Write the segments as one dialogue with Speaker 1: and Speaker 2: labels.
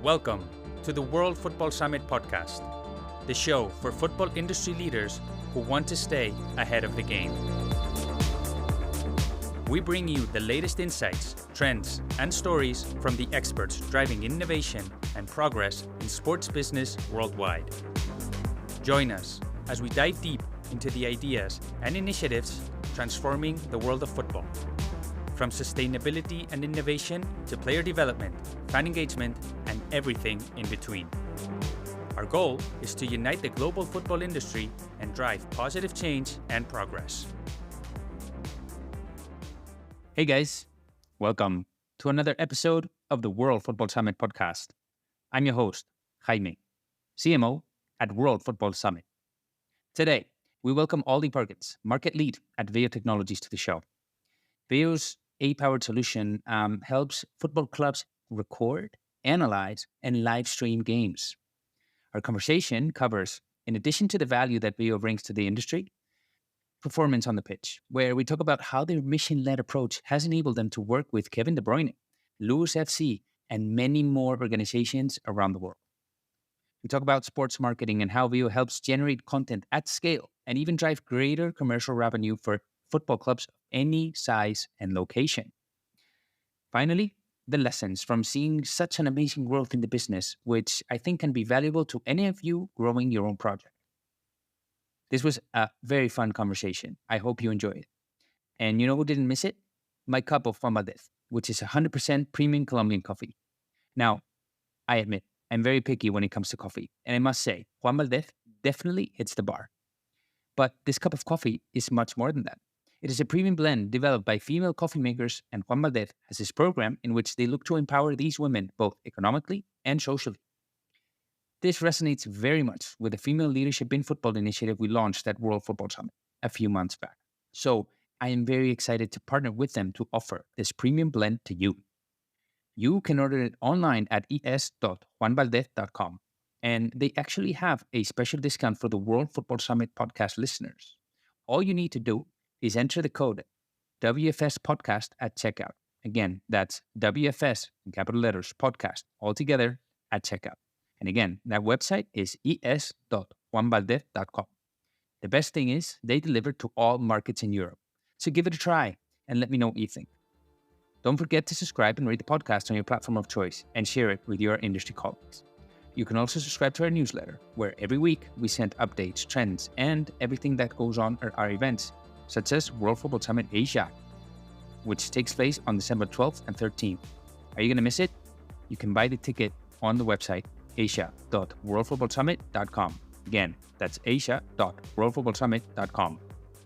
Speaker 1: Welcome to the World Football Summit podcast, the show for football industry leaders who want to stay ahead of the game. We bring you the latest insights, trends, and stories from the experts driving innovation and progress in sports business worldwide. Join us as we dive deep into the ideas and initiatives transforming the world of football. From sustainability and innovation to player development, fan engagement, and everything in between. Our goal is to unite the global football industry and drive positive change and progress. Hey guys, welcome to another episode of the World Football Summit podcast. I'm your host, Jaime, CMO at World Football Summit. Today, we welcome Oli Perkins, market lead at VEO Technologies, to the show. VEO's AI-powered solution helps football clubs record, analyze, and live stream games. Our conversation covers, in addition to the value that VEO brings to the industry, performance on the pitch, where we talk about how their mission-led approach has enabled them to work with Kevin de Bruyne, Lewes FC, and many more organizations around the world. We talk about sports marketing and how VEO helps generate content at scale and even drive greater commercial revenue for football clubs of any size and location. Finally, the lessons from seeing such an amazing growth in the business, which I think can be valuable to any of you growing your own project. This was a very fun conversation. I hope you enjoy it. And you know who didn't miss it? My cup of Juan Valdez, which is 100% premium Colombian coffee. Now, I admit, I'm very picky when it comes to coffee. And I must say, Juan Valdez definitely hits the bar. But this cup of coffee is much more than that. It is a premium blend developed by female coffee makers, and Juan Valdez has this program in which they look to empower these women both economically and socially. This resonates very much with the Female Leadership in Football initiative we launched at World Football Summit a few months back. So I am very excited to partner with them to offer this premium blend to you. You can order it online at es.juanvaldez.com. And they actually have a special discount for the World Football Summit podcast listeners. All you need to do is enter the code WFS podcast at checkout. Again, that's WFS in capital letters podcast all together at checkout. And again, that website is es.juanvaldez.com. The best thing is they deliver to all markets in Europe. So give it a try and let me know what you think. Don't forget to subscribe and rate the podcast on your platform of choice and share it with your industry colleagues. You can also subscribe to our newsletter, where every week we send updates, trends, and everything that goes on at our events, such as World Football Summit Asia, which takes place on December 12th and 13th. Are you going to miss it? You can buy the ticket on the website asia.worldfootballsummit.com. Again, that's asia.worldfootballsummit.com.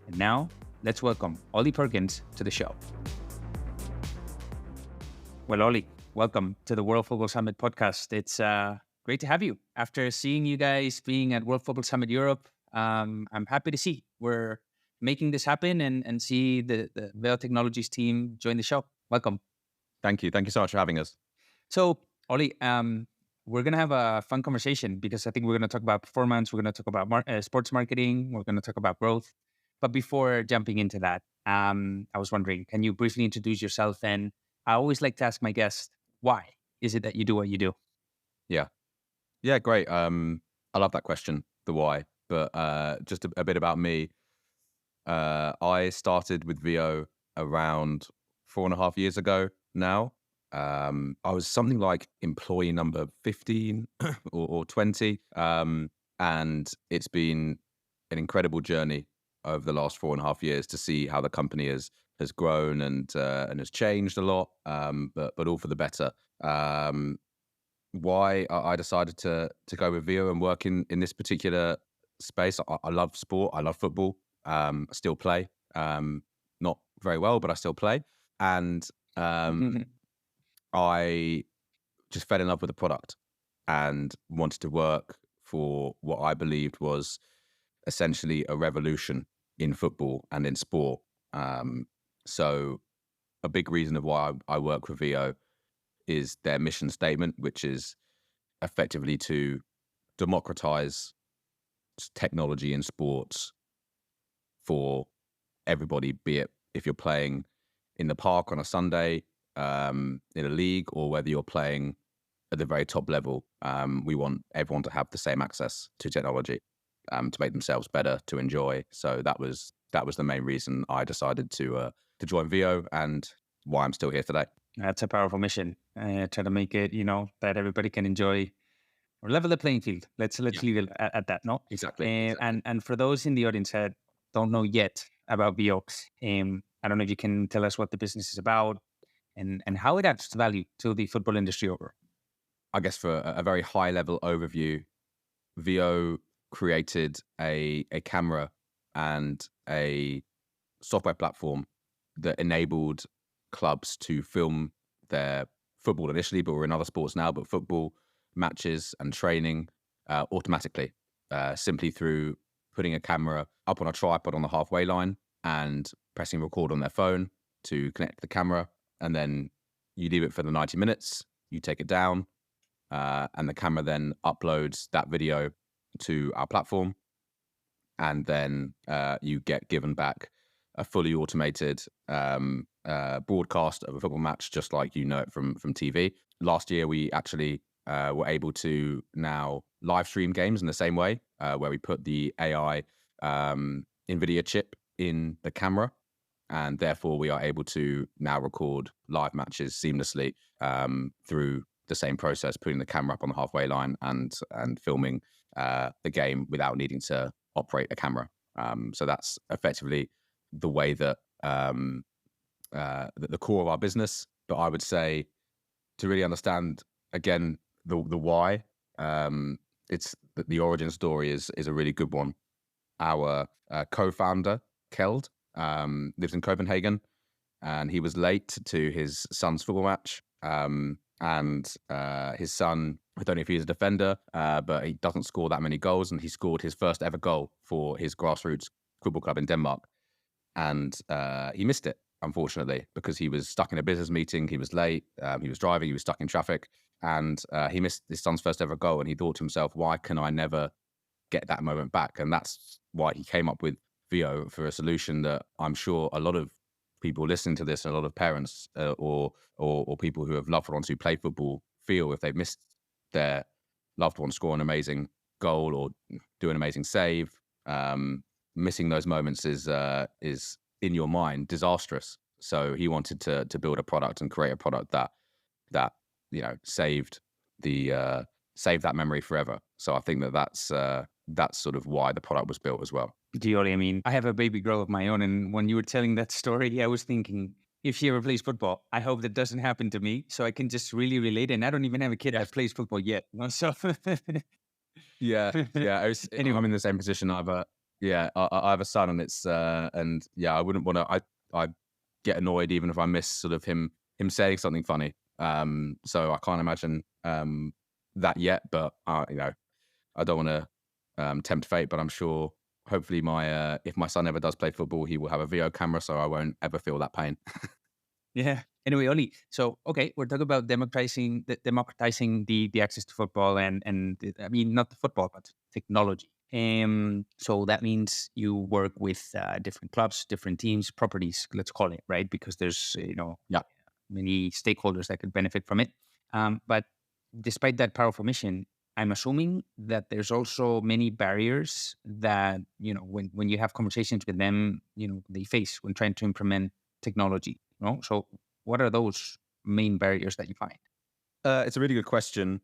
Speaker 1: And now, let's welcome Oli Perkins to the show. Well, Oli, welcome to the World Football Summit podcast. It's great to have you. After seeing you guys being at World Football Summit Europe, I'm happy to see we're making this happen and see the VEO Technologies team join the show. Welcome.
Speaker 2: Thank you. Thank you so much for having us.
Speaker 1: So, Oli, we're going to have a fun conversation because I think we're going to talk about performance. We're going to talk about sports marketing. We're going to talk about growth. But before jumping into that, I was wondering, can you briefly introduce yourself? And I always like to ask my guests, why is it that you do what you do?
Speaker 2: Yeah, great. I love that question, the why. But just a bit about me. I started with VEO around 4.5 years ago now. I was something like employee number 15 or 20. And it's been an incredible journey over the last 4.5 years to see how the company has grown and has changed a lot, but all for the better. Why I decided to go with VEO and work in this particular space. I love sport. I love football. I still play. Not very well, but I still play. And I just fell in love with the product and wanted to work for what I believed was essentially a revolution in football and in sport. So a big reason of why I work with VEO is their mission statement, which is effectively to democratize technology in sports for everybody, be it if you're playing in the park on a Sunday, in a league, or whether you're playing at the very top level, we want everyone to have the same access to technology to make themselves better, to enjoy. So that was the main reason I decided to join VEO and why I'm still here today.
Speaker 1: That's a powerful mission. Try to make it, that everybody can enjoy or level the playing field. Let's leave it at that, no?
Speaker 2: Exactly.
Speaker 1: And for those in the audience that don't know yet about VEO, I don't know if you can tell us what the business is about and how it adds value to the football industry over.
Speaker 2: I guess for a very high level overview, VEO created a camera and a software platform that enabled clubs to film their football initially, but we're in other sports now, but football matches and training automatically, simply through putting a camera up on a tripod on the halfway line and pressing record on their phone to connect the camera. And then you leave it for the 90 minutes, you take it down, and the camera then uploads that video to our platform. And then you get given back a fully automated broadcast of a football match, just like you know it from TV. Last year, we actually were able to now live stream games in the same way, where we put the AI NVIDIA chip in the camera, and therefore we are able to now record live matches seamlessly through the same process, putting the camera up on the halfway line and filming the game without needing to operate a camera. So that's effectively the way that the core of our business. But I would say to really understand again the why, it's the origin story is a really good one. Our co-founder Keld lives in Copenhagen, and he was late to his son's football match. And his son, I don't know if he's a defender, but he doesn't score that many goals, and he scored his first ever goal for his grassroots football club in Denmark. And he missed it, unfortunately, because he was stuck in a business meeting, he was late, he was driving, he was stuck in traffic, and he missed his son's first ever goal. And he thought to himself, why can I never get that moment back? And that's why he came up with VEO, for a solution that I'm sure a lot of people listening to this, and a lot of parents or people who have loved ones who play football feel if they've missed their loved one score an amazing goal or do an amazing save. Missing those moments is in your mind disastrous. So he wanted to build a product and create a product that saved that memory forever. So I think that's sort of why the product was built as well.
Speaker 1: Oli, I mean, I have a baby girl of my own, and when you were telling that story, I was thinking, if she ever plays football, I hope that doesn't happen to me, so I can just really relate. And I don't even have a kid that plays football yet, so
Speaker 2: yeah. Anyway, I'm in the same position. I have a son, and it's I wouldn't want to. I get annoyed even if I miss sort of him saying something funny. So I can't imagine that yet, but I don't want to tempt fate, but I'm sure hopefully if my son ever does play football, he will have a VEO camera, so I won't ever feel that pain.
Speaker 1: Yeah. Anyway, Oli, so okay, we're talking about democratizing the access to football and I mean not the football but technology. So that means you work with different clubs, different teams, properties, let's call it, right? Because there's many stakeholders that could benefit from it. But despite that powerful mission, I'm assuming that there's also many barriers that, when you have conversations with them, they face when trying to implement technology. So what are those main barriers that you find?
Speaker 2: It's a really good question.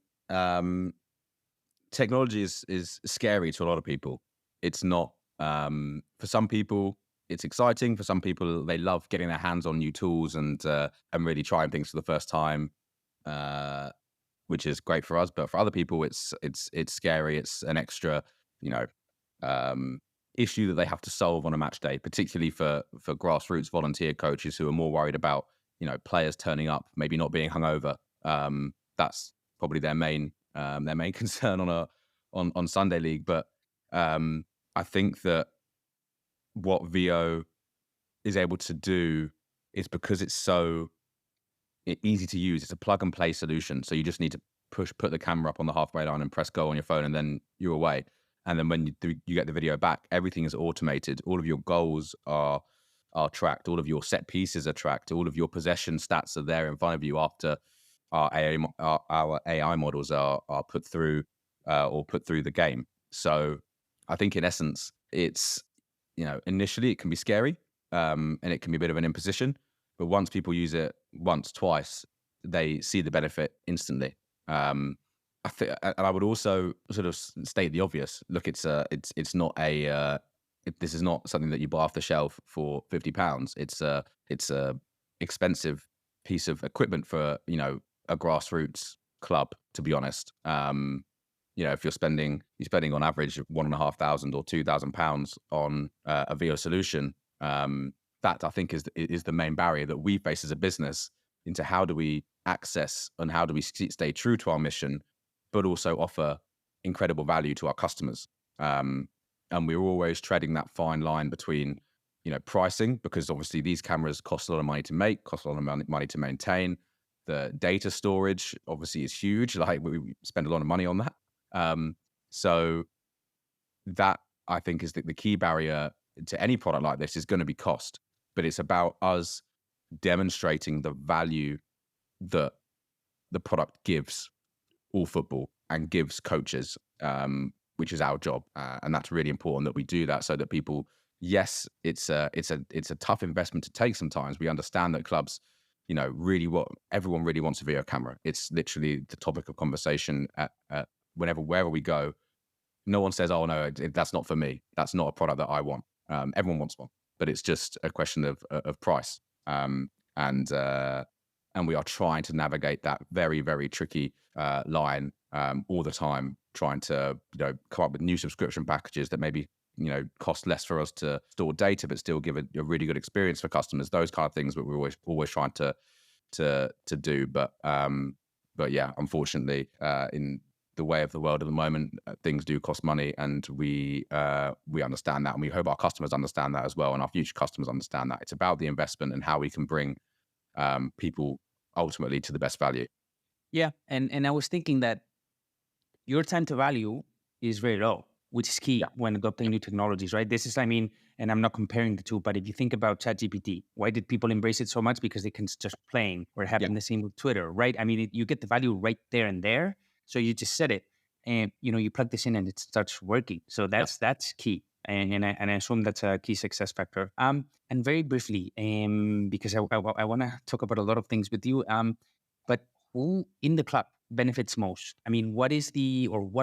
Speaker 2: Technology is scary to a lot of people. It's not. For some people, it's exciting. For some people, they love getting their hands on new tools and really trying things for the first time. Which is great for us, but for other people, it's scary. It's an extra, issue that they have to solve on a match day, particularly for grassroots volunteer coaches who are more worried about, players turning up, maybe not being hungover. That's probably their main concern on Sunday League. But I think that what VEO is able to do is because it's so easy to use. It's a plug and play solution. So you just need to put the camera up on the halfway line and press go on your phone, and then you're away. And then when you get the video back, everything is automated. All of your goals are tracked. All of your set pieces are tracked. All of your possession stats are there in front of you after our AI models are put through the game. So I think in essence, it's, initially it can be scary, and it can be a bit of an imposition, but once people use it once, twice, they see the benefit instantly. I think, and I would also sort of state the obvious. Look, it's not this is not something that you buy off the shelf for £50. It's a expensive piece of equipment for, a grassroots club, to be honest. If you're spending on average £1,500 or £2,000 on a VEO solution, that I think is the main barrier that we face as a business into how do we access and how do we stay true to our mission, but also offer incredible value to our customers. And we're always treading that fine line between, pricing, because obviously these cameras cost a lot of money to make, cost a lot of money to maintain. The data storage obviously is huge. Like, we spend a lot of money on that. So that, I think, is the key barrier to any product like this is going to be cost. But it's about us demonstrating the value that the product gives all football and gives coaches, which is our job. And that's really important that we do that, so that people, yes, it's a tough investment to take sometimes. We understand that clubs, everyone really wants a video camera. It's literally the topic of conversation at wherever we go. No one says, oh no, that's not for me. That's not a product that I want. Everyone wants one, but it's just a question of price. And we are trying to navigate that very, very tricky line all the time, trying to come up with new subscription packages that maybe cost less for us to store data, but still give a really good experience for customers. Those kind of things that we're always trying to do. But yeah, unfortunately, in the way of the world at the moment, things do cost money, and we understand that, and we hope our customers understand that as well, and our future customers understand that. It's about the investment and how we can bring people ultimately to the best value.
Speaker 1: Yeah, and I was thinking that your time to value is very low, which is key when adopting new technologies, right? This is, and I'm not comparing the two, but if you think about ChatGPT, why did people embrace it so much? Because they can just play, or it happened the same with Twitter, right? You get the value right there and there. So you just set it, and you plug this in, and it starts working. So that's key, and I assume that's a key success factor. And very briefly, because I want to talk about a lot of things with you. But who in the club benefits most? What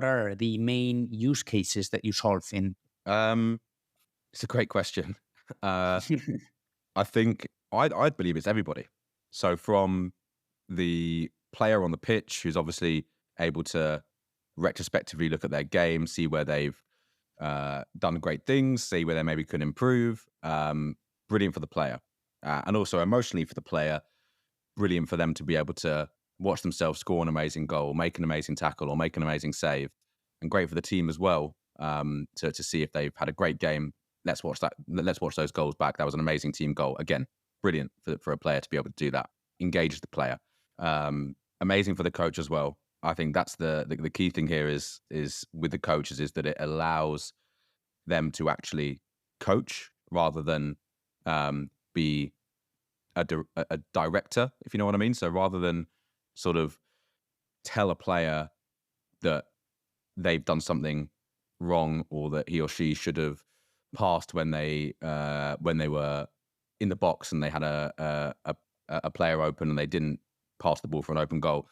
Speaker 1: are the main use cases that you solve in?
Speaker 2: It's a great question. I think I'd believe it's everybody. So from the player on the pitch, who's obviously able to retrospectively look at their game, see where they've done great things, see where they maybe could improve. Brilliant for the player. And also emotionally for the player, brilliant for them to be able to watch themselves score an amazing goal, make an amazing tackle, or make an amazing save. And great for the team as well, to see if they've had a great game. Let's watch that. Let's watch those goals back. That was an amazing team goal. Again, brilliant for a player to be able to do that. Engage the player. Amazing for the coach as well. I think that's the key thing here is with the coaches, is that it allows them to actually coach rather than be a director, if you know what I mean. So rather than sort of tell a player that they've done something wrong, or that he or she should have passed when they were in the box and they had a player open and they didn't pass the ball for an open goal.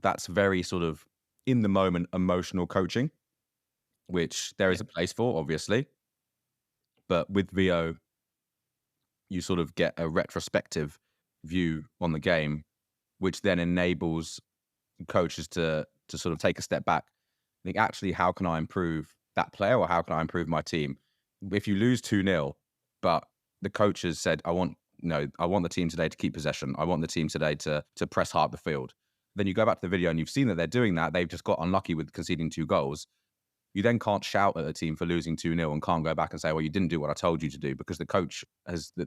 Speaker 2: That's very sort of in the moment emotional coaching, which there is a place for, obviously. But with VEO, you sort of get a retrospective view on the game, which then enables coaches to sort of take a step back. Think, actually, how can I improve that player, or how can I improve my team? If you lose 2-0, but the coach has said, I want the team today to keep possession. I want the team today to press hard the field. Then you go back to the video and you've seen that they're doing that. They've just got unlucky with conceding 2 goals. You then can't shout at the team for losing 2-0 and can't go back and say, well, you didn't do what I told you to do, because the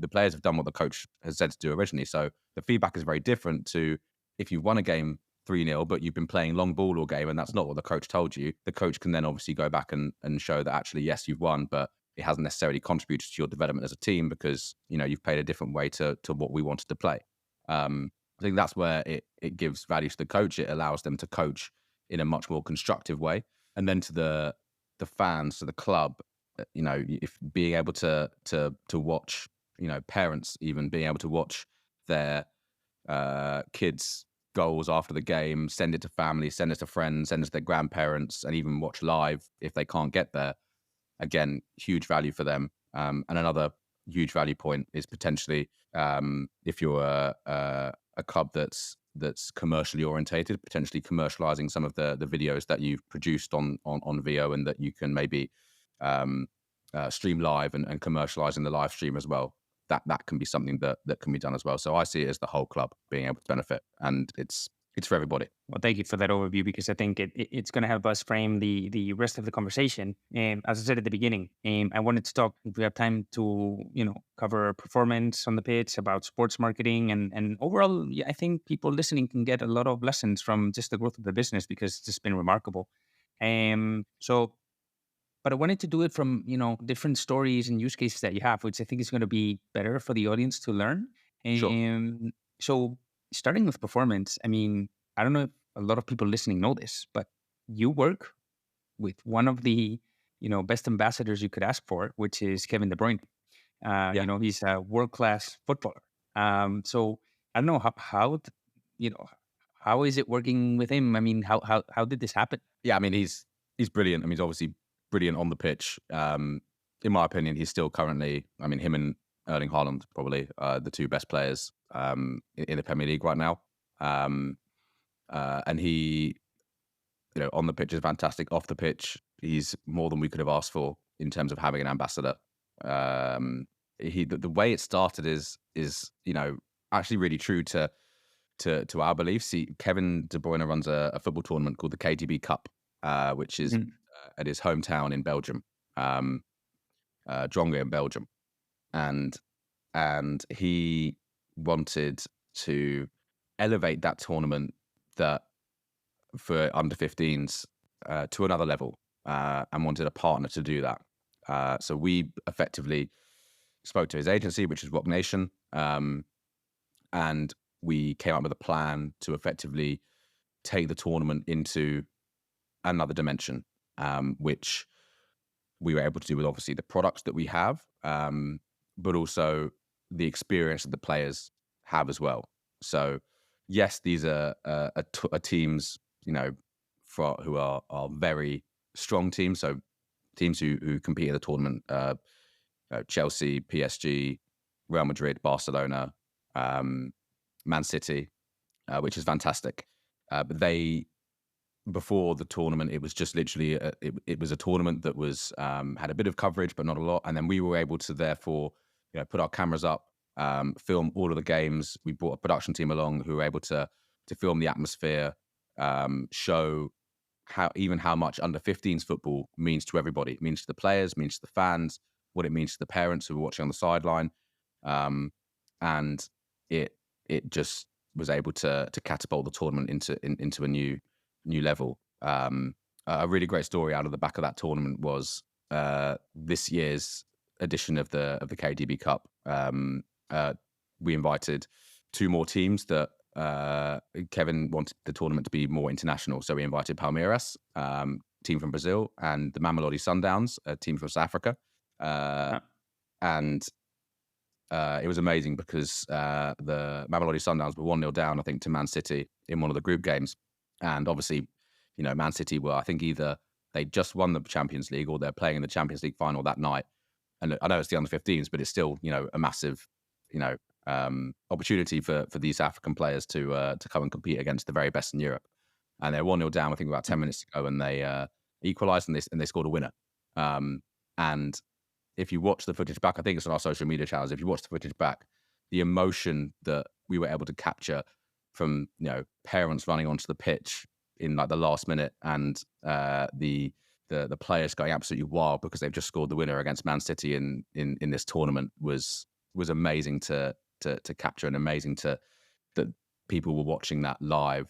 Speaker 2: players have done what the coach has said to do originally. So the feedback is very different to if you've won a game 3-0, but you've been playing long ball all game and that's not what the coach told you. The coach can then obviously go back and show that actually, yes, you've won, but it hasn't necessarily contributed to your development as a team, because, you've played a different way to what we wanted to play. I think that's where it gives value to the coach. It allows them to coach in a much more constructive way. And then to the fans, to the club, if being able to watch, parents even being able to watch their kids' goals after the game, send it to family, send it to friends, send it to their grandparents, and even watch live if they can't get there. Again, huge value for them. And another huge value point is potentially if you're a club that's commercially orientated, potentially commercializing some of the videos that you've produced on VEO, and that you can maybe stream live and commercializing the live stream as well. That can be something that can be done as well. So I see it as the whole club being able to benefit, and it's for everybody.
Speaker 1: Well, thank you for that overview, because I think it's going to help us frame the rest of the conversation. And as I said at the beginning, I wanted to talk, if we have time, to cover performance on the pitch, about sports marketing, and overall, yeah, I think people listening can get a lot of lessons from just the growth of the business, because it's just been remarkable. But I wanted to do it from different stories and use cases that you have, which I think is going to be better for the audience to learn.
Speaker 2: Sure.
Speaker 1: So starting with performance, I mean, I don't know if a lot of people listening know this, but you work with one of the best ambassadors you could ask for, which is Kevin de Bruyne.
Speaker 2: Yeah.
Speaker 1: He's a world-class footballer. So I don't know how is it working with him? I mean, how did this happen?
Speaker 2: Yeah, I mean, he's brilliant. I mean, he's obviously brilliant on the pitch. In my opinion, he's still currently, I mean, him and Erling Haaland probably the two best players in the Premier League right now. And he, on the pitch is fantastic. Off the pitch, he's more than we could have asked for in terms of having an ambassador. The way it started is actually really true to our beliefs. Kevin de Bruyne runs a football tournament called the KDB Cup, which is at his hometown in Belgium, Drongen in Belgium, and he wanted to elevate that tournament for under 15s to another level, and wanted a partner to do that. So we effectively spoke to his agency, which is Rock Nation, and we came up with a plan to effectively take the tournament into another dimension, which we were able to do with obviously the products that we have, but also the experience that the players have as well. So yes, these are teams, who are very strong teams. So teams who compete in the tournament, Chelsea, PSG, Real Madrid, Barcelona, Man City, which is fantastic. But before the tournament, it was just literally it was a tournament that was had a bit of coverage, but not a lot. And then we were able to therefore, put our cameras up, film all of the games. We brought a production team along who were able to film the atmosphere, show how much under 15s football means to everybody. It means to the players, means to the fans, what it means to the parents who are watching on the sideline, and it just was able to catapult the tournament into a new level. A really great story out of the back of that tournament was this year's edition of the KDB Cup. We invited two more teams that Kevin wanted the tournament to be more international, so we invited Palmeiras, team from Brazil, and the Mamelodi Sundowns, a team from South Africa. And it was amazing because the Mamelodi Sundowns were 1-0 down, I think, to Man City in one of the group games. And obviously, Man City were, I think, either they just won the Champions League or they're playing in the Champions League final that night. And I know it's the under 15s, but it's still, a massive, opportunity for these African players to come and compete against the very best in Europe. And they're 1-0 down, I think, about 10 minutes to go, and they equalised and they scored a winner. And if you watch the footage back, I think it's on our social media channels. If you watch the footage back, the emotion that we were able to capture from parents running onto the pitch in like the last minute, and the players going absolutely wild because they've just scored the winner against Man City in this tournament was amazing to capture, and amazing that people were watching that live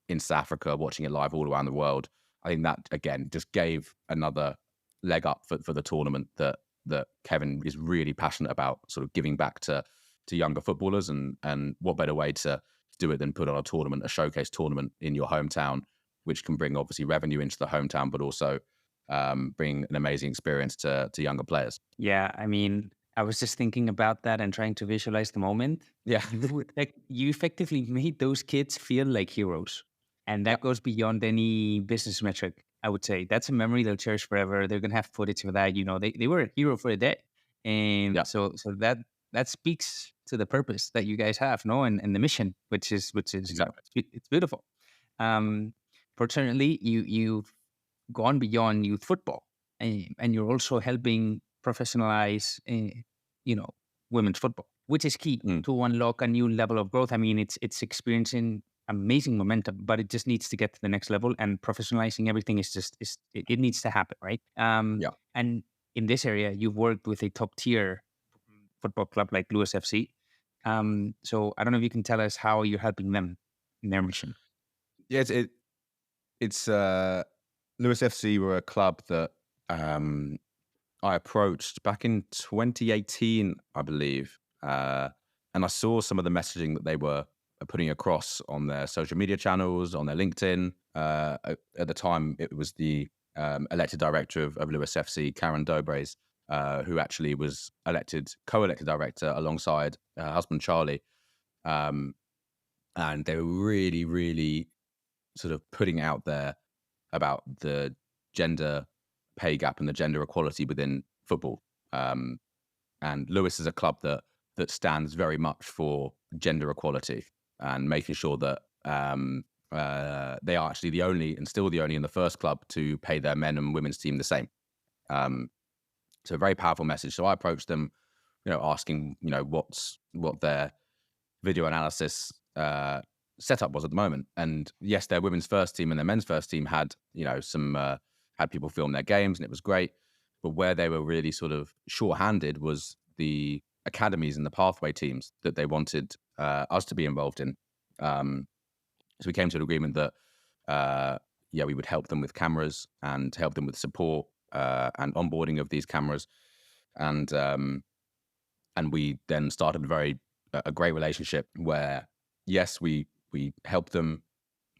Speaker 2: in South Africa, watching it live all around the world. I think that again just gave another leg up for the tournament that Kevin is really passionate about, sort of giving back to younger footballers, and what better way to do it than put on a tournament, a showcase tournament in your hometown, which can bring obviously revenue into the hometown, but also bring an amazing experience to younger players.
Speaker 1: Yeah, I mean, I was just thinking about that and trying to visualize the moment.
Speaker 2: Yeah.
Speaker 1: Like you effectively made those kids feel like heroes. And that goes beyond any business metric, I would say. That's a memory they'll cherish forever. They're gonna have footage of that. They were a hero for a day. And
Speaker 2: Yeah.
Speaker 1: so that speaks to the purpose that you guys have, no, and the mission, which is
Speaker 2: Exactly.
Speaker 1: it's beautiful. Um, Fortunately, you've gone beyond youth football, and you're also helping professionalize, women's football, which is key
Speaker 2: Mm.
Speaker 1: to unlock a new level of growth. I mean, it's experiencing amazing momentum, but it just needs to get to the next level. And professionalizing everything it needs to happen, right?
Speaker 2: Yeah.
Speaker 1: And in this area, you've worked with a top tier football club like Lewes FC. So I don't know if you can tell us how you're helping them in their mission.
Speaker 2: Yeah, it's Lewes FC were a club that I approached back in 2018, I believe, and I saw some of the messaging that they were putting across on their social media channels, on their LinkedIn. At the time, it was the elected director of Lewes FC, Karen Dobres, who actually was co-elected director alongside her husband Charlie, and they were really, really sort of putting out there about the gender pay gap and the gender equality within football. And Lewes is a club that stands very much for gender equality and making sure that they are actually the only and still the only in the first club to pay their men and women's team the same. So a very powerful message. So I approached them, asking, what their video analysis setup was at the moment. And yes, their women's first team and their men's first team had, had people film their games, and it was great. But where they were really sort of short-handed was the academies and the pathway teams that they wanted us to be involved in. So we came to an agreement that, we would help them with cameras and help them with support and onboarding of these cameras. And we then started a great relationship where, yes, we helped them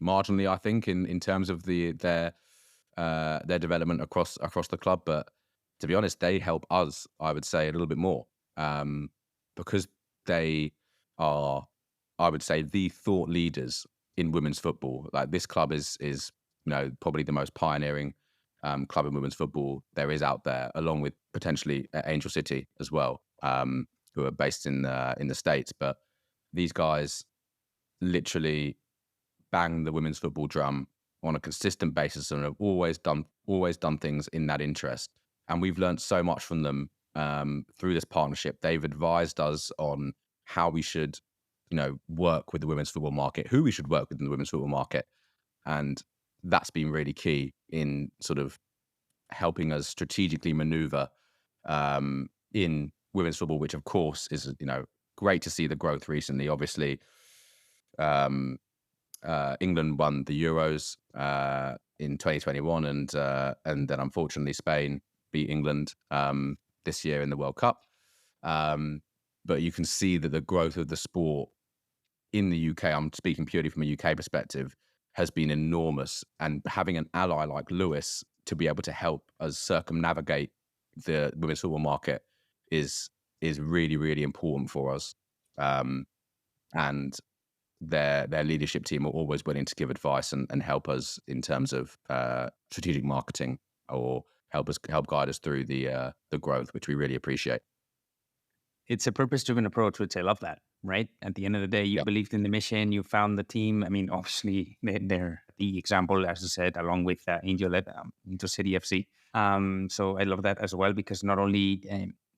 Speaker 2: marginally, I think, in terms of their development across the club. But to be honest, they help us, I would say, a little bit more, because they are, I would say, the thought leaders in women's football. Like, this club is probably the most pioneering club in women's football there is out there, along with potentially Angel City as well, who are based in the States. But these guys literally bang the women's football drum on a consistent basis and have always done things in that interest. And we've learned so much from them through this partnership. They've advised us on how we should, work with the women's football market, who we should work with in the women's football market. And that's been really key in sort of helping us strategically maneuver in women's football, which of course is, great to see the growth recently. Obviously, England won the Euros in 2021, and then unfortunately Spain beat England this year in the World Cup. But you can see that the growth of the sport in the UK, I'm speaking purely from a UK perspective, has been enormous. And having an ally like Lewes to be able to help us circumnavigate the women's football market is really, really important for us. And their leadership team are always willing to give advice and help us in terms of strategic marketing, or help guide us through the growth, which we really appreciate.
Speaker 1: It's a purpose-driven approach, which I love that, right? At the end of the day, you believed in the mission, you found the team. I mean, obviously, they're the example, as I said, along with Angel City FC. So I love that as well, because not only,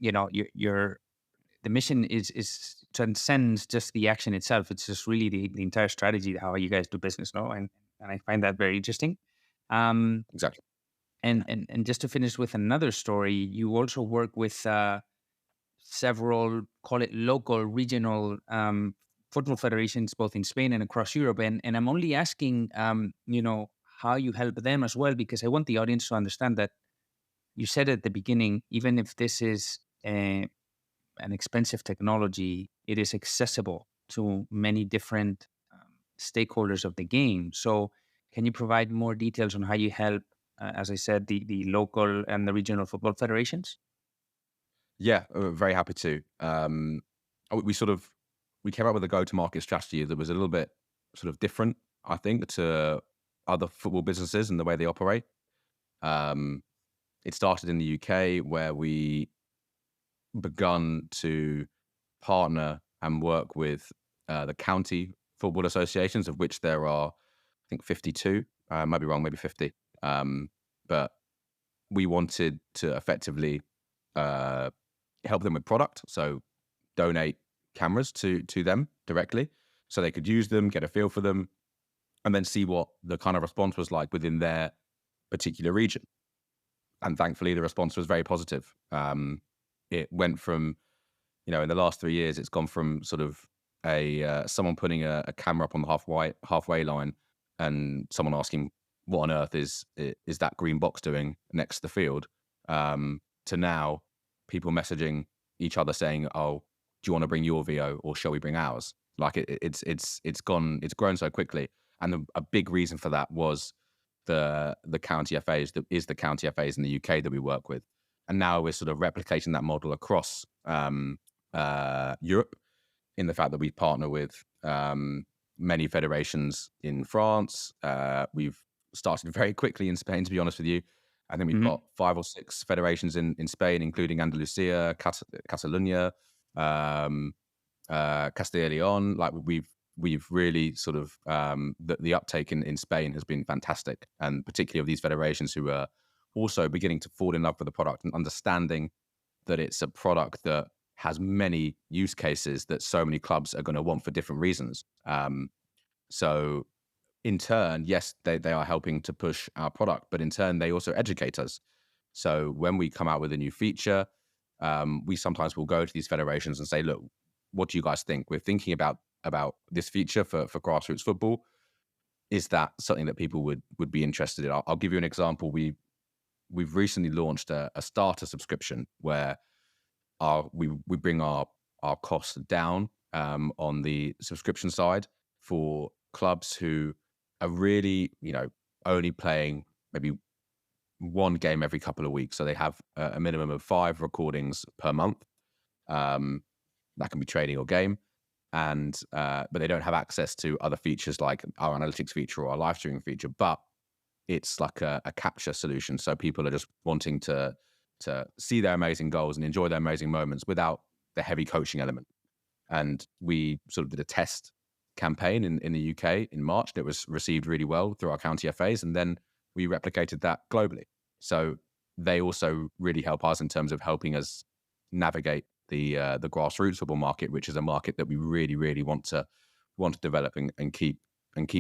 Speaker 1: the mission is transcends just the action itself. It's just really the entire strategy, how you guys do business, no? And I find that very interesting.
Speaker 2: Exactly.
Speaker 1: And just to finish with another story, you also work with several, call it local, regional football federations, both in Spain and across Europe. And I'm only asking, how you help them as well, because I want the audience to understand that you said at the beginning, even if this is an expensive technology, it is accessible to many different stakeholders of the game. So can you provide more details on how you help, as I said, the local and the regional football federations?
Speaker 2: Yeah, very happy to. We sort of we came up with a go-to-market strategy that was a little bit sort of different, I think, to other football businesses and the way they operate. Um, it started in the UK where we begun to partner and work with the county football associations, of which there are, I think, 52. I might be wrong, maybe 50. But we wanted to effectively help them with product, so donate cameras to them directly, so they could use them, get a feel for them, and then see what the kind of response was like within their particular region. And thankfully, the response was very positive. It went from, in the last 3 years, it's gone from sort of someone putting a camera up on the halfway line and someone asking, what on earth is that green box doing next to the field, to now people messaging each other saying, oh, do you want to bring your VO or shall we bring ours? Like it's grown so quickly. And a big reason for that was the county FAs, the county FAs in the UK that we work with. And now we're sort of replicating that model across Europe, in the fact that we partner with many federations in France. We've started very quickly in Spain, to be honest with you. I think we've got 5 or 6 federations in Spain, including Andalusia, Catalonia, Castilla y León. Like we've really sort of the uptake in Spain has been fantastic, and particularly of these federations who are also beginning to fall in love with the product and understanding that it's a product that has many use cases that so many clubs are going to want for different reasons. So in turn, yes, they are helping to push our product, but in turn, they also educate us. So when we come out with a new feature, we sometimes will go to these federations and say, look, what do you guys think? We're thinking about this feature for grassroots football. Is that something that people would be interested in? I'll give you an example. We've recently launched a starter subscription where we bring our costs down on the subscription side for clubs who are really, only playing maybe one game every couple of weeks. So they have a minimum of 5 recordings per month. That can be training or game. And but they don't have access to other features like our analytics feature or our live streaming feature. But it's like a capture solution. So people are just wanting to see their amazing goals and enjoy their amazing moments without the heavy coaching element. And we sort of did a test campaign in the UK in March that was received really well through our county FAs. And then we replicated that globally. So they also really help us in terms of helping us navigate the grassroots football market, which is a market that we really, really want to develop and keep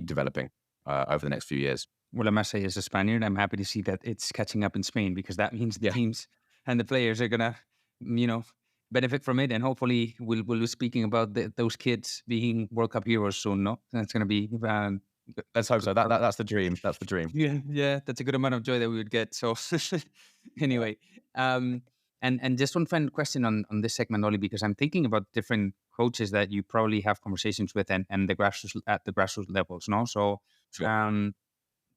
Speaker 2: developing over the next few years.
Speaker 1: Well, I must say, as a Spaniard, I'm happy to see that it's catching up in Spain, because that means the teams and the players are gonna, benefit from it, and hopefully we'll be speaking about those kids being World Cup heroes soon. No, that's gonna be.
Speaker 2: Let's hope so. That's the dream. That's the dream.
Speaker 1: Yeah, that's a good amount of joy that we would get. So, anyway, and just one final question on this segment, Oli, because I'm thinking about different coaches that you probably have conversations with, and the grassroots at the grassroots levels. No, so.
Speaker 2: Sure.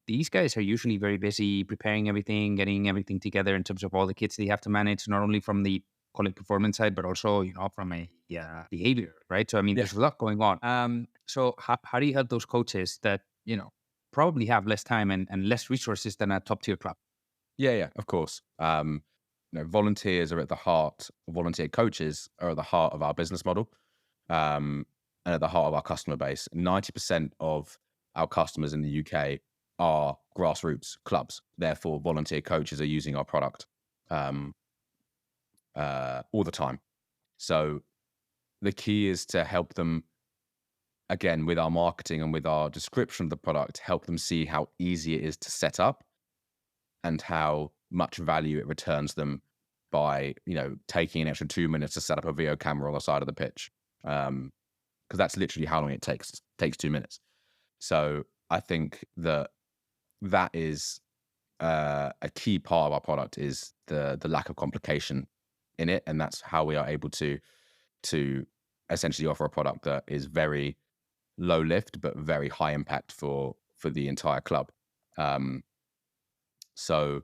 Speaker 1: These guys are usually very busy preparing everything, getting everything together in terms of all the kids they have to manage, not only from the performance side, but also, from a behavior, right? So, I mean, there's a lot going on. So how do you help those coaches that, probably have less time and less resources than a top tier club?
Speaker 2: Yeah, of course. Volunteers are at the heart, volunteer coaches are at the heart of our business model, and at the heart of our customer base. 90% of our customers in the UK are grassroots clubs. Therefore, volunteer coaches are using our product all the time. So the key is to help them, again, with our marketing and with our description of the product, help them see how easy it is to set up and how much value it returns them by, taking an extra 2 minutes to set up a VEO camera on the side of the pitch. Because that's literally how long it takes. It takes 2 minutes. So I think that is a key part of our product, is the lack of complication in it, and that's how we are able to essentially offer a product that is very low lift, but very high impact for the entire club. So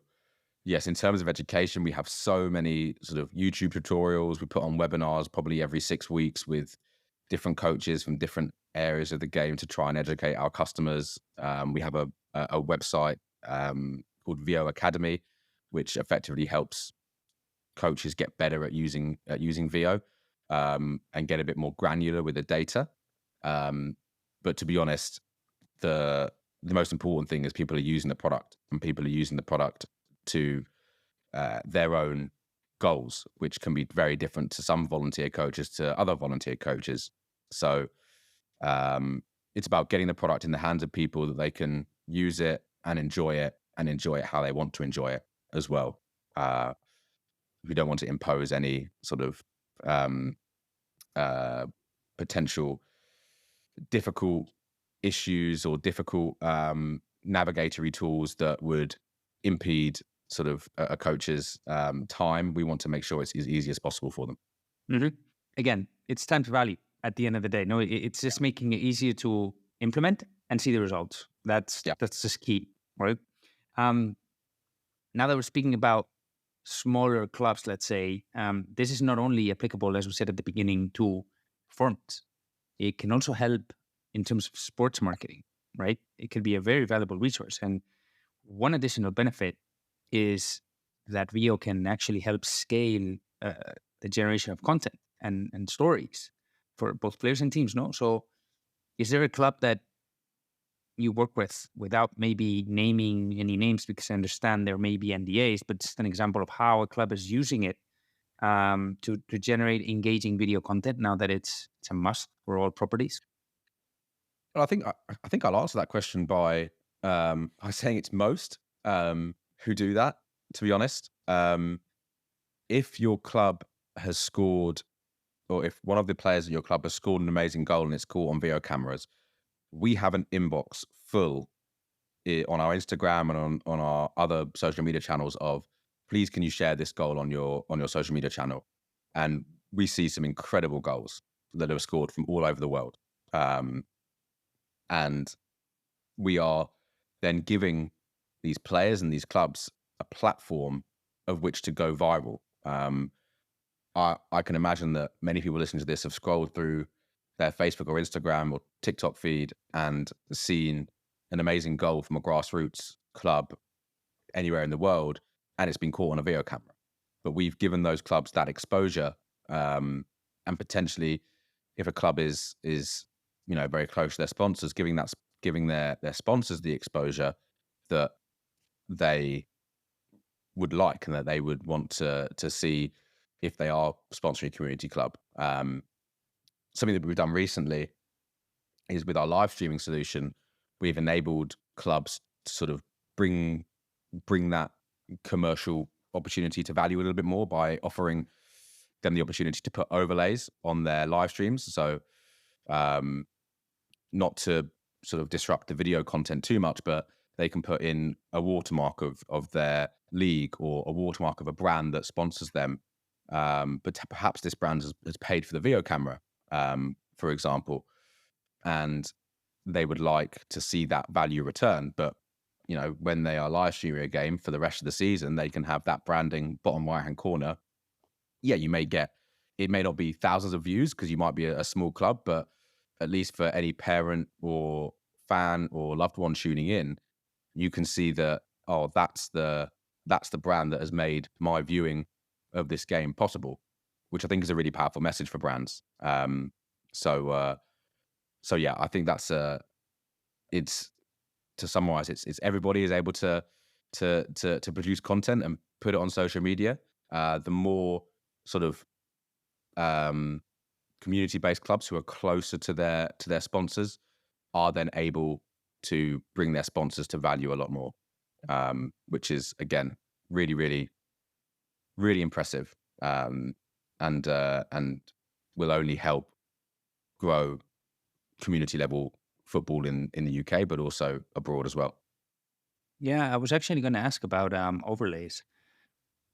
Speaker 2: yes, in terms of education, we have so many sort of YouTube tutorials. We put on webinars probably every 6 weeks with different coaches from different areas of the game to try and educate our customers. We have a website called VEO Academy, which effectively helps coaches get better at using VEO and get a bit more granular with the data. But to be honest, the most important thing is people are using the product, and people are using the product to their own goals, which can be very different to some volunteer coaches to other volunteer coaches. So it's about getting the product in the hands of people that they can use it and enjoy it how they want to enjoy it as well. We don't want to impose any sort of potential difficult issues or difficult navigatory tools that would impede sort of a coach's time. We want to make sure it's as easy as possible for them.
Speaker 1: Mm-hmm. Again, it's time to value at the end of the day. No, it's just making it easier to implement and see the results. That's just key, right? Now that we're speaking about smaller clubs, let's say, this is not only applicable, as we said at the beginning, to performance. It can also help in terms of sports marketing, right? It could be a very valuable resource. And one additional benefit is that VEO can actually help scale the generation of content and stories for both players and teams, no? So is there a club that you work with, without maybe naming any names, because I understand there may be NDAs, but just an example of how a club is using it to generate engaging video content now that it's a must for all properties?
Speaker 2: Well, I think I'll answer that question by saying it's most who do that, to be honest. If your club has scored, or if one of the players at your club has scored an amazing goal and it's caught on VEO cameras, we have an inbox full on our Instagram and on our other social media channels of, please, can you share this goal on your social media channel? And we see some incredible goals that are scored from all over the world. And we are then giving these players and these clubs a platform of which to go viral. I can imagine that many people listening to this have scrolled through their Facebook or Instagram or TikTok feed and seen an amazing goal from a grassroots club anywhere in the world, and it's been caught on a VEO camera. But we've given those clubs that exposure, and potentially, if a club is very close to their sponsors, giving their sponsors the exposure that they would like and that they would want to see if they are sponsoring a community club. Something that we've done recently is with our live streaming solution, we've enabled clubs to sort of bring that commercial opportunity to value a little bit more by offering them the opportunity to put overlays on their live streams. So not to sort of disrupt the video content too much, but they can put in a watermark of their league or a watermark of a brand that sponsors them. But perhaps this brand has paid for the VEO camera, for example, and they would like to see that value return. But when they are live streaming a game for the rest of the season, they can have that branding bottom right-hand corner. Yeah, it may not be thousands of views because you might be a small club, but at least for any parent or fan or loved one tuning in, you can see that, oh, that's the brand that has made my viewing of this game possible, which I think is a really powerful message for brands. So yeah, I think that's it's, to summarize, it's everybody is able to produce content and put it on social media. The more sort of community-based clubs who are closer to their sponsors are then able to bring their sponsors to value a lot more, which is, again, really, really, really impressive, and will only help grow community-level football in the UK, but also abroad as well.
Speaker 1: Yeah, I was actually going to ask about overlays,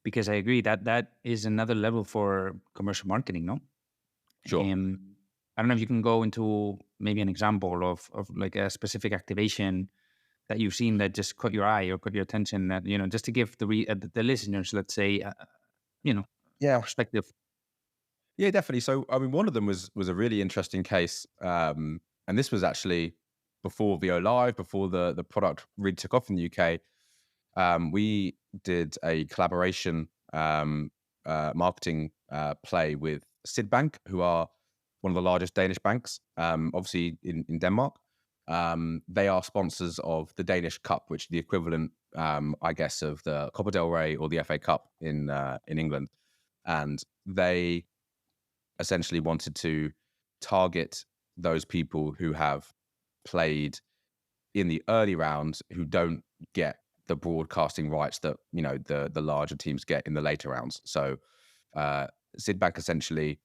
Speaker 1: because I agree that is another level for commercial marketing, no?
Speaker 2: Sure.
Speaker 1: I don't know if you can go into maybe an example of like a specific activation that you've seen that just caught your eye or caught your attention, that, just to give the listeners, let's say,
Speaker 2: Yeah,
Speaker 1: perspective.
Speaker 2: yeah, definitely. So, I mean, one of them was a really interesting case, and this was actually before VO Live, before the product really took off in the UK. We did a collaboration marketing play with Sidbank, who are one of the largest Danish banks, obviously in Denmark. They are sponsors of the Danish Cup, which is the equivalent, I guess, of the Copa del Rey or the FA Cup in England. And they essentially wanted to target those people who have played in the early rounds who don't get the broadcasting rights that the larger teams get in the later rounds. So Sidbank essentially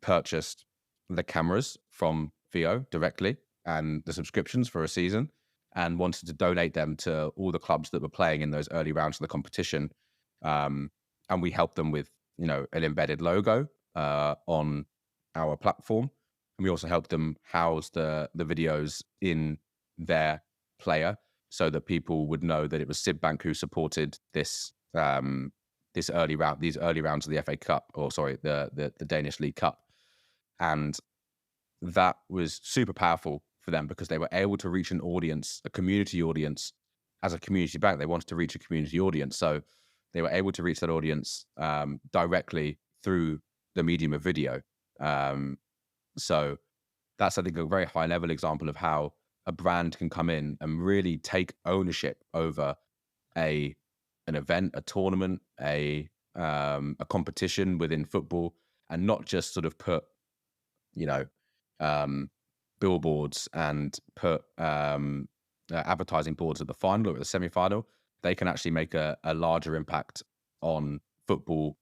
Speaker 2: purchased the cameras from VEO directly and the subscriptions for a season, and wanted to donate them to all the clubs that were playing in those early rounds of the competition. And we helped them with an embedded logo on our platform, and we also helped them house the videos in their player so that people would know that it was Sidbank who supported these early rounds of the FA Cup, or sorry, the Danish League Cup. And that was super powerful for them because they were able to reach an audience, a community audience. As a community bank, they wanted to reach a community audience. So they were able to reach that audience directly through the medium of video. So that's, I think, a very high level example of how a brand can come in and really take ownership over an event, a tournament, a competition within football, and not just sort of put, billboards and put advertising boards at the final or at the semi-final. They can actually make a larger impact on football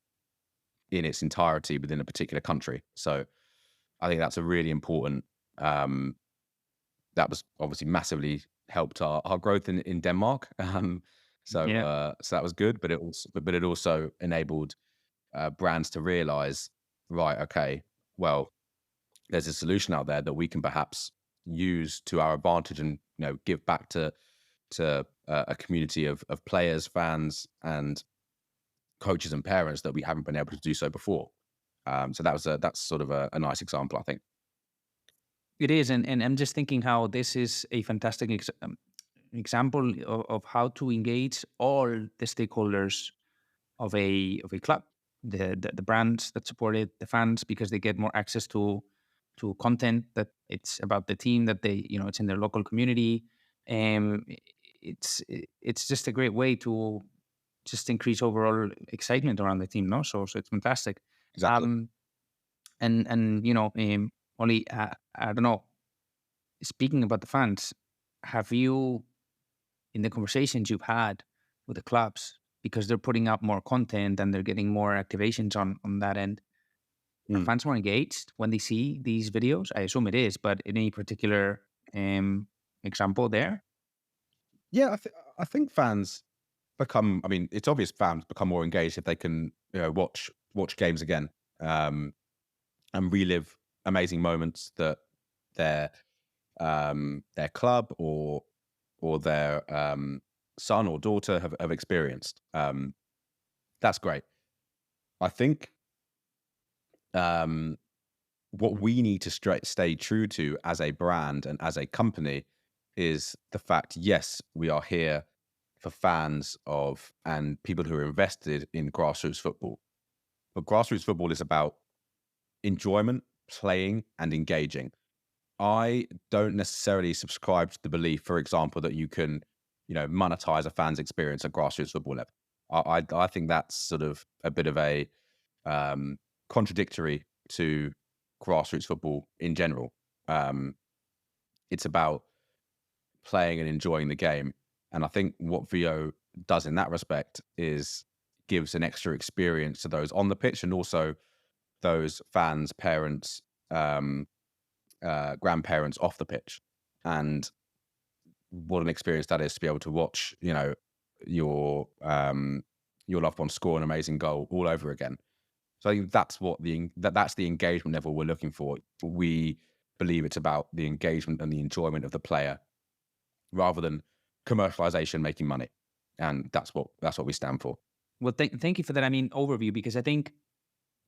Speaker 2: in its entirety within a particular country. So I think that's a really important, that was obviously massively helped our growth in Denmark. So that was good, but it also enabled brands to realize, right, okay, well, there's a solution out there that we can perhaps use to our advantage and give back to a community of players, fans, and coaches and parents that we haven't been able to do so before. So that's sort of a nice example, I think.
Speaker 1: It is, and I'm just thinking how this is a fantastic example of how to engage all the stakeholders of a club, the brands that support it, the fans, because they get more access to content that it's about the team, that they it's in their local community. It's just a great way to just increase overall excitement around the team, no? So it's fantastic.
Speaker 2: Exactly.
Speaker 1: Oli, I don't know. Speaking about the fans, have you, in the conversations you've had with the clubs, because they're putting out more content and they're getting more activations on that end, are fans more engaged when they see these videos? I assume it is, but any particular example there?
Speaker 2: Yeah, I think fans become. I mean, it's obvious fans become more engaged if they can watch games again, and relive amazing moments that their club or their son or daughter have experienced. That's great. I think what we need to stay true to as a brand and as a company is the fact, yes, we are here for fans of and people who are invested in grassroots football. But grassroots football is about enjoyment, playing, and engaging. I don't necessarily subscribe to the belief, for example, that you can, monetize a fan's experience at grassroots football level. I think that's sort of a bit of a contradictory to grassroots football in general. It's about playing and enjoying the game. And I think what VEO does in that respect is gives an extra experience to those on the pitch and also those fans, parents, grandparents off the pitch. And what an experience that is to be able to watch, your loved one score an amazing goal all over again. So I think that's what that's the engagement level we're looking for. We believe it's about the engagement and the enjoyment of the player rather than commercialization making money. And that's what we stand for.
Speaker 1: Well, thank you for that. I mean, overview, because I think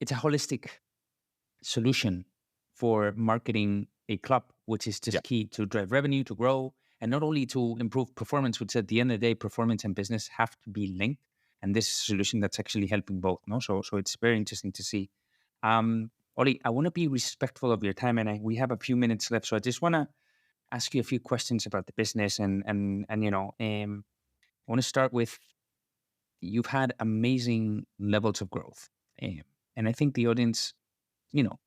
Speaker 1: it's a holistic solution for marketing a club, which is just
Speaker 2: Yeah.
Speaker 1: key to drive revenue, to grow, and not only to improve performance, which at the end of the day, performance and business have to be linked. And this is a solution that's actually helping both. No, so it's very interesting to see. Oli, I want to be respectful of your time, and we have a few minutes left, so I just want to ask you a few questions about the business, and I want to start with, you've had amazing levels of growth, and I think the audience, you know,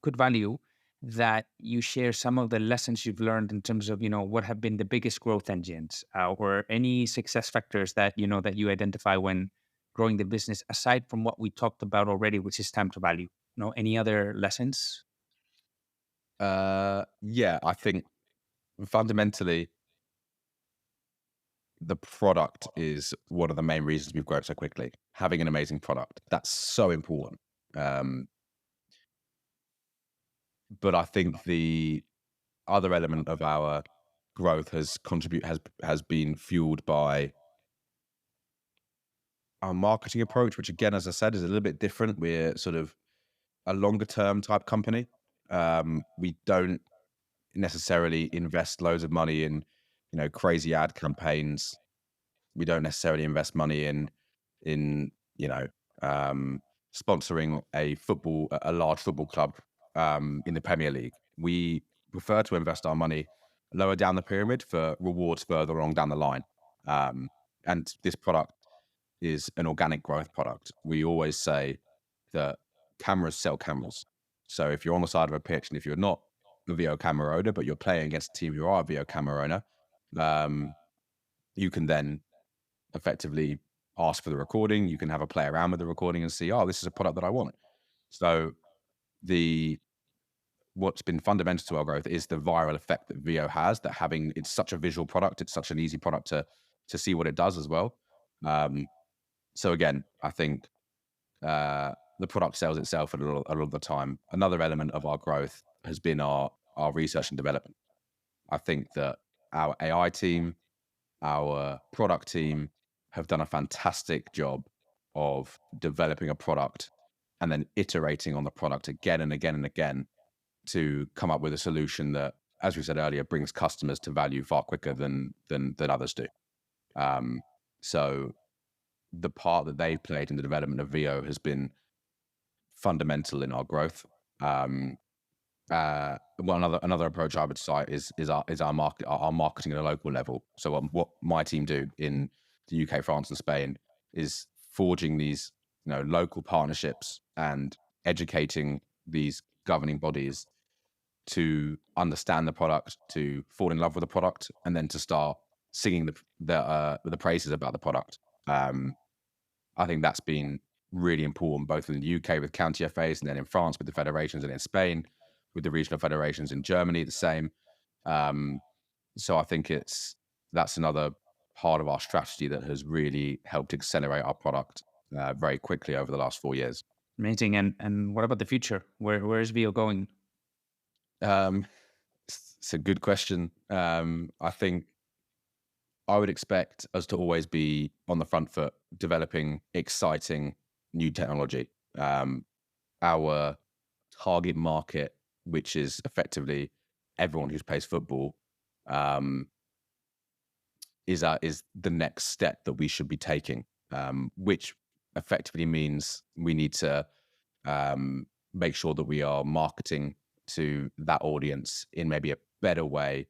Speaker 1: could value that you share some of the lessons you've learned in terms of, what have been the biggest growth engines, or any success factors that that you identify when growing the business, aside from what we talked about already, which is time to value. Any other lessons?
Speaker 2: Yeah, I think fundamentally the product is one of the main reasons we've grown so quickly. Having an amazing product, that's so important. But I think the other element of our growth has been fueled by our marketing approach, which again, as I said, is a little bit different. We're sort of a longer term type company. We don't necessarily invest loads of money in, crazy ad campaigns. We don't necessarily invest money in sponsoring a large football club in the Premier League. We prefer to invest our money lower down the pyramid for rewards further along down the line. And this product is an organic growth product. We always say that cameras sell cameras. So if you're on the side of a pitch and if you're not a VEO camera owner, but you're playing against a team who are a VEO camera owner, you can then effectively ask for the recording. You can have a play around with the recording and see, oh, this is a product that I want. So what's been fundamental to our growth is the viral effect that VEO has, that it's such a visual product. It's such an easy product to see what it does as well. So again, I think the product sells itself a lot of the time. Another element of our growth has been our research and development. I think that our AI team, our product team have done a fantastic job of developing a product and then iterating on the product again and again and again to come up with a solution that, as we said earlier, brings customers to value far quicker than others do. So the part that they've played in the development of VEO has been fundamental in our growth. Another approach I would cite is our marketing at a local level. So what my team do in the UK, France, and Spain is forging these local partnerships and educating these governing bodies to understand the product, to fall in love with the product, and then to start singing the praises about the product. I think that's been really important, both in the UK with county FAs, and then in France with the federations, and in Spain with the regional federations, in Germany the same. So I think that's another part of our strategy that has really helped accelerate our product very quickly over the last 4 years.
Speaker 1: Amazing. And what about the future? Where is VEO going?
Speaker 2: It's a good question. I think I would expect us to always be on the front foot, developing exciting new technology. Our target market, which is effectively everyone who plays football, is the next step that we should be taking, which effectively means we need to make sure that we are marketing to that audience in maybe a better way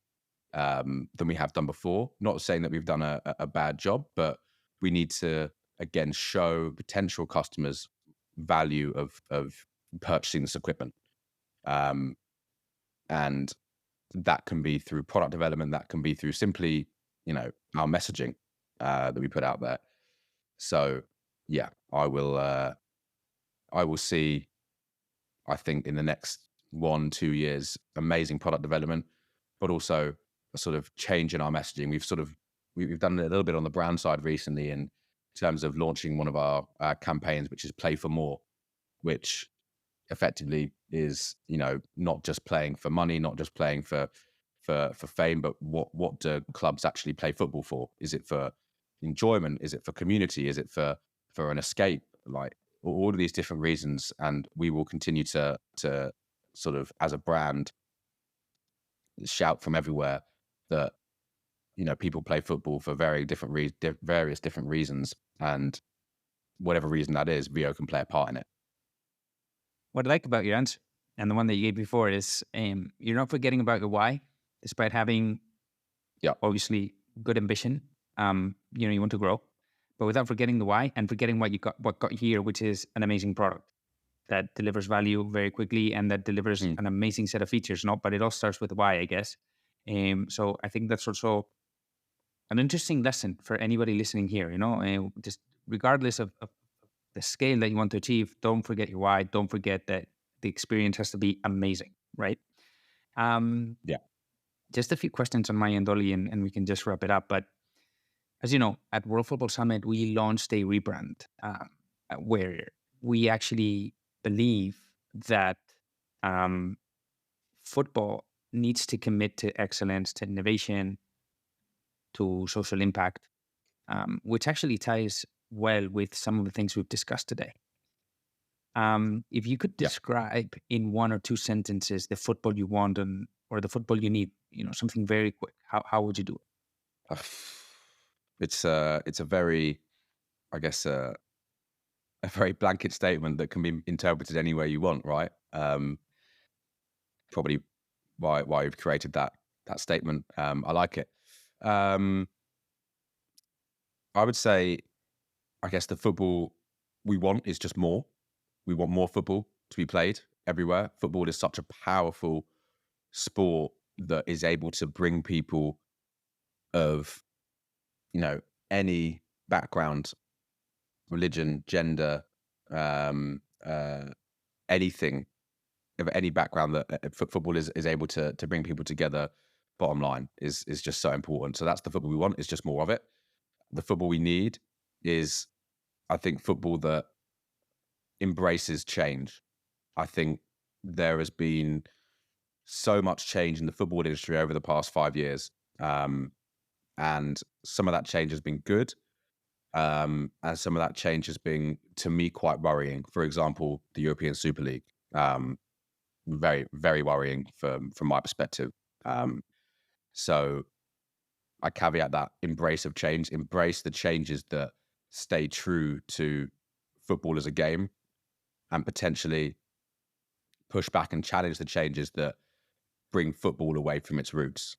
Speaker 2: than we have done before. Not saying that we've done a bad job, but we need to, again, show potential customers value of purchasing this equipment. And that can be through product development, that can be through simply, our messaging that we put out there. So yeah, I will see, I think, in the next 1-2 years, amazing product development, but also a sort of change in our messaging. We've done a little bit on the brand side recently in terms of launching one of our campaigns, which is Play for More. which effectively is, not just playing for money, not just playing for fame, but what do clubs actually play football for? Is it for enjoyment? Is it for community? Is it for an escape? Like all of these different reasons, and we will continue to sort of, as a brand, shout from everywhere that people play football for various different reasons, and whatever reason that is, VEO can play a part in it.
Speaker 1: What I like about your answer and the one that you gave before is you're not forgetting about your why, despite having obviously good ambition. You want to grow, but without forgetting the why and forgetting what got here, which is an amazing product that delivers value very quickly and that delivers an amazing set of features. But it all starts with the why, I guess. So I think that's also an interesting lesson for anybody listening here. Just regardless of the scale that you want to achieve, don't forget your why. Don't forget that the experience has to be amazing, right? Just a few questions on my end, Oli, and we can just wrap it up. But as you know, at World Football Summit, we launched a rebrand where we actually believe that football needs to commit to excellence, to innovation, to social impact, which actually ties well with some of the things we've discussed today. If you could describe in 1 or 2 sentences the football you want or the football you need, something very quick, how would you do it?
Speaker 2: It's a very, I guess, a very blanket statement that can be interpreted any way you want, right? Probably why you've created that statement. I like it. I would say, I guess the football we want is just more. We want more football to be played everywhere. Football is such a powerful sport that is able to bring people of, any background, religion, gender, anything of any background, that football is able to bring people together. Bottom line is just so important. So that's the football we want. It's just more of it. The football we need is, I think, football that embraces change. I think there has been so much change in the football industry over the past 5 years. And some of that change has been good. And some of that change has been, to me, quite worrying. For example, the European Super League, very, very worrying from my perspective. So I caveat that: embrace of change, embrace the changes that stay true to football as a game, and potentially push back and challenge the changes that bring football away from its roots.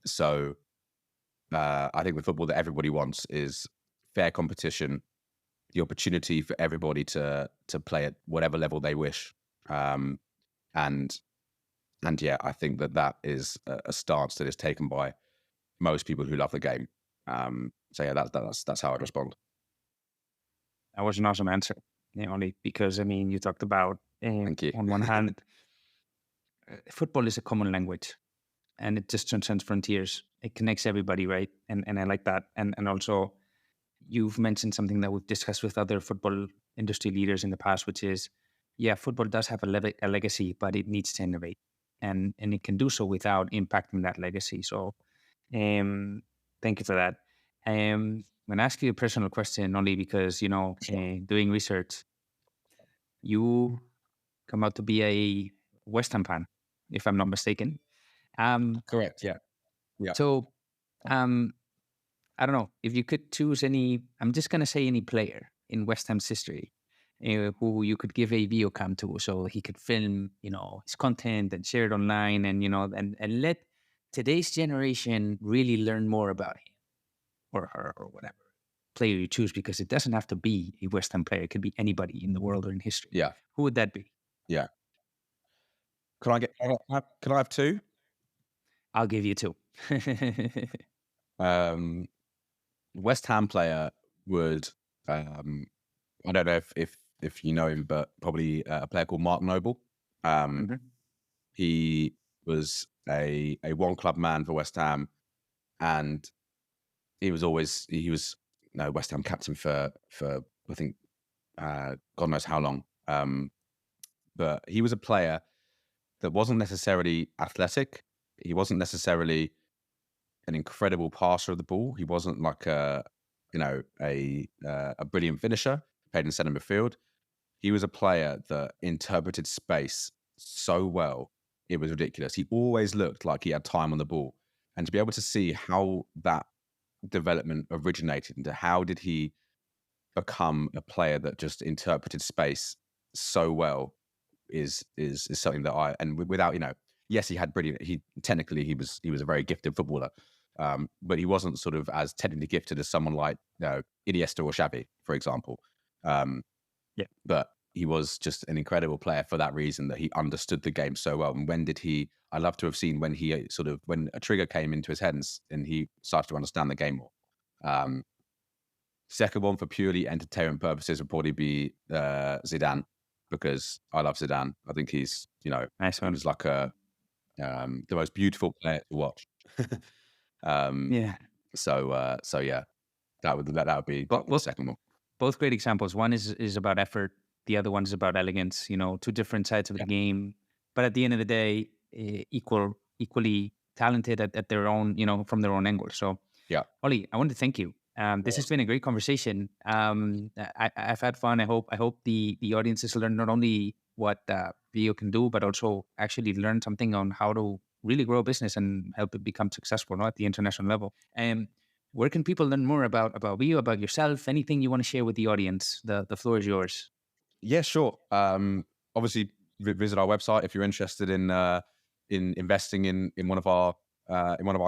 Speaker 2: So I think the football that everybody wants is fair competition, the opportunity for everybody to play at whatever level they wish. And yeah, I think that is a stance that is taken by most people who love the game. So yeah, that's how I'd respond.
Speaker 1: That was an awesome answer, Oli, because you talked about,
Speaker 2: Thank you.
Speaker 1: on one hand, football is a common language, and it just transcends frontiers. It connects everybody, right? And I like that. And also, you've mentioned something that we've discussed with other football industry leaders in the past, which is, football does have a legacy, but it needs to innovate, and it can do so without impacting that legacy. So, thank you for that. I'm going to ask you a personal question, only because doing research, you come out to be a West Ham fan, if I'm not mistaken.
Speaker 2: Correct. Yeah.
Speaker 1: So, I don't know if you could choose any. I'm just gonna say any player in West Ham's history who you could give a VEO cam to, so he could film, his content and share it online, and and let today's generation really learn more about him or her or whatever player you choose, because it doesn't have to be a West Ham player. It could be anybody in the world or in history.
Speaker 2: Yeah.
Speaker 1: Who would that be?
Speaker 2: Yeah. Can I have 2?
Speaker 1: I'll give you 2.
Speaker 2: West Ham player would, I don't know if you know him, but probably a player called Mark Noble. He was a one club man for West Ham, and he was West Ham captain for I think God knows how long. But he was a player that wasn't necessarily athletic. He wasn't necessarily an incredible passer of the ball. He wasn't like a brilliant finisher. Played in centre midfield. He was a player that interpreted space so well, it was ridiculous. He always looked like he had time on the ball. And to be able to see how that development originated into how did he become a player that just interpreted space so well is something that without, yes, he had brilliant, he was a very gifted footballer. But he wasn't sort of as technically gifted as someone like Iniesta or Xavi, for example. But he was just an incredible player for that reason, that he understood the game so well. And I love to have seen when a trigger came into his head and he started to understand the game more. Second one for purely entertainment purposes would probably be Zidane, because I love Zidane. I think he's,
Speaker 1: nice one.
Speaker 2: He was like the most beautiful player to watch. So yeah, that would be the second one.
Speaker 1: Both great examples. One is about effort. The other one is about elegance. Two different sides of the game, but at the end of the day, equally talented at their own, from their own angle. So
Speaker 2: yeah,
Speaker 1: Oli, I want to thank you. This has been a great conversation. I've had fun. I hope the audience has learned not only what VEO can do, but also actually learn something on how to really grow a business and help it become successful, at the international level. Where can people learn more about VEO, about yourself? Anything you want to share with the audience? The floor is yours.
Speaker 2: Yeah, sure. Obviously, visit our website if you're interested in investing in one of our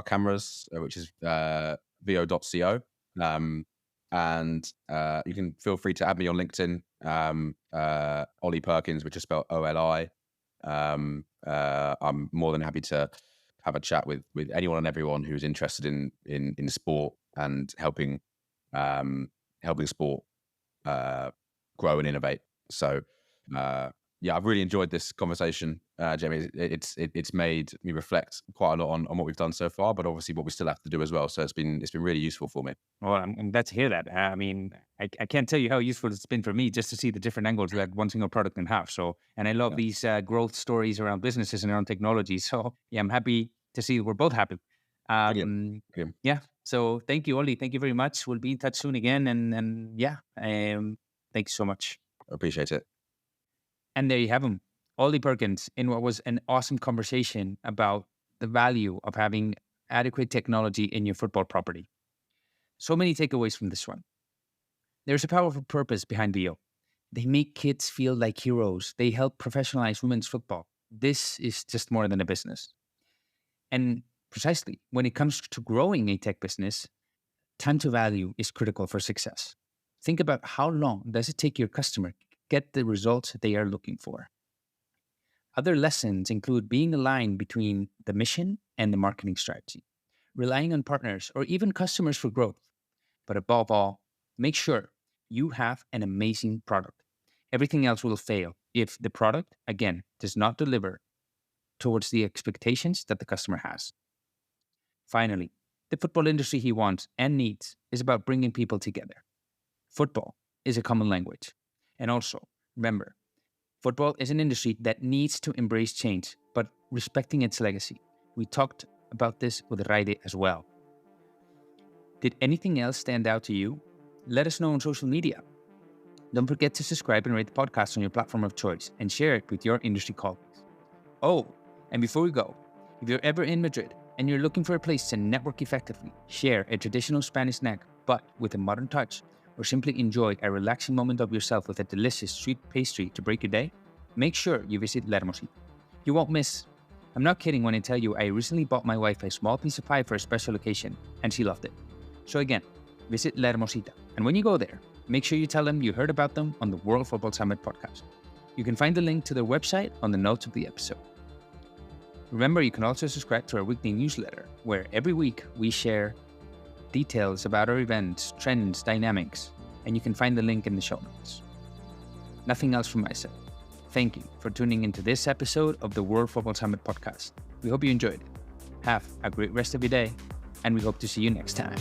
Speaker 2: cameras, which is VEO.co. And you can feel free to add me on LinkedIn, Oli Perkins, which is spelled OLI. I'm more than happy to have a chat with anyone and everyone who's interested in sport and helping sport grow and innovate. So I've really enjoyed this conversation, Jamie. It's made me reflect quite a lot on what we've done so far, but obviously what we still have to do as well. So it's been really useful for me.
Speaker 1: Well, I'm glad to hear that. I mean, I can't tell you how useful it's been for me just to see the different angles we had one single product and half. So, and I love these growth stories around businesses and around technology. So yeah, I'm happy to see we're both happy.
Speaker 2: Brilliant.
Speaker 1: Yeah. So thank you, Oli. Thank you very much. We'll be in touch soon again. And thank you so much.
Speaker 2: I appreciate it.
Speaker 1: And there you have him, Oli Perkins, in what was an awesome conversation about the value of having adequate technology in your football property. So many takeaways from this one. There's a powerful purpose behind VEO. They make kids feel like heroes. They help professionalize women's football. This is just more than a business. And precisely, when it comes to growing a tech business, time to value is critical for success. Think about how long does it take your customer to get the results they are looking for. Other lessons include being aligned between the mission and the marketing strategy, relying on partners or even customers for growth. But above all, make sure you have an amazing product. Everything else will fail if the product, again, does not deliver towards the expectations that the customer has. Finally, the football industry he wants and needs is about bringing people together. Football is a common language. And also, remember, football is an industry that needs to embrace change, but respecting its legacy. We talked about this with Raide as well. Did anything else stand out to you? Let us know on social media. Don't forget to subscribe and rate the podcast on your platform of choice and share it with your industry colleagues. Oh, and before we go, if you're ever in Madrid and you're looking for a place to network effectively, share a traditional Spanish snack, but with a modern touch, or simply enjoy a relaxing moment of yourself with a delicious sweet pastry to break your day, make sure you visit La Hermosita. You won't miss. I'm not kidding when I tell you I recently bought my wife a small piece of pie for a special occasion, and she loved it. So again, visit La Hermosita. And when you go there, make sure you tell them you heard about them on the World Football Summit podcast. You can find the link to their website on the notes of the episode. Remember, you can also subscribe to our weekly newsletter, where every week we share details about our events, trends, dynamics, and you can find the link in the show notes. Nothing else from my side. Thank you for tuning into this episode of the World Football Summit podcast. We hope you enjoyed it. Have a great rest of your day, and we hope to see you next time.